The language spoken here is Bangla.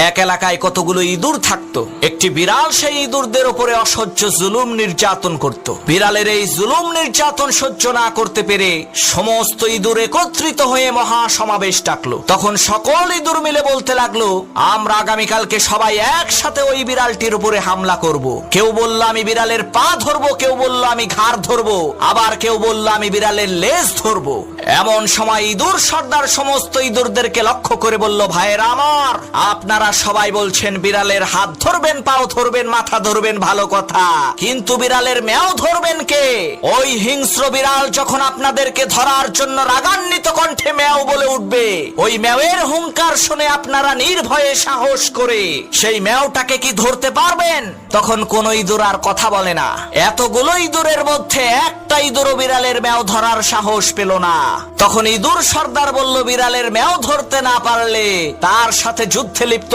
এক এলাকায় কতগুলো ইঁদুর থাকতো। একটি বিড়াল সেই ইঁদুরদের উপরে অসহ্য জুলুম নির্যাতন করত। বিড়ালের এই জুলুম নির্যাতন সহ্য না করতে পেরে সমস্ত ইঁদুর একত্রিত হয়ে মহা সমাবেশ ডাকলো। তখন সকল ইঁদুর মিলে বলতে লাগলো, আমরা আগামীকালকে সবাই একসাথে ওই বিড়ালটির উপরে হামলা করব। কেউ বলল আমি বিড়ালের পা ধরবো, কেউ বলল আমি ঘাড় ধরবো, আবার কেউ বলল আমি বিড়ালের লেজ ধরবো। এমন সময় ইঁদুর সর্দার সমস্ত ইঁদুরদেরকে লক্ষ্য করে বলল, ভাইয়েরা আমার, আপনারা সবাই বলছেন বিড়ালের হাত ধরবেন, পাও ধরবেন, মাথা ধরবেন, ভালো কথা, কিন্তু বিড়ালের ম্যাও ধরবেন কে? ওই হিংস্র বিড়াল যখন আপনাদেরকে ধরার জন্য রাগান্বিত কণ্ঠে ম্যাও বলে উঠবে, ওই ম্যাওয়ের হুঙ্কার শুনে আপনারা নির্ভয়ে সাহস করে সেই ম্যাওটাকে কি ধরতে পারবেন? তখন কোন ইঁদুর আর কথা বলে না। এতগুলো ইঁদুরের মধ্যে একটা ইঁদুরও বিড়ালের ম্যাও ধরার সাহস পেল না। তখন ইঁদুর সর্দার বলল, বিড়ালের ম্যাও ধরতে না পারলে তার সাথে যুদ্ধে লিপ্ত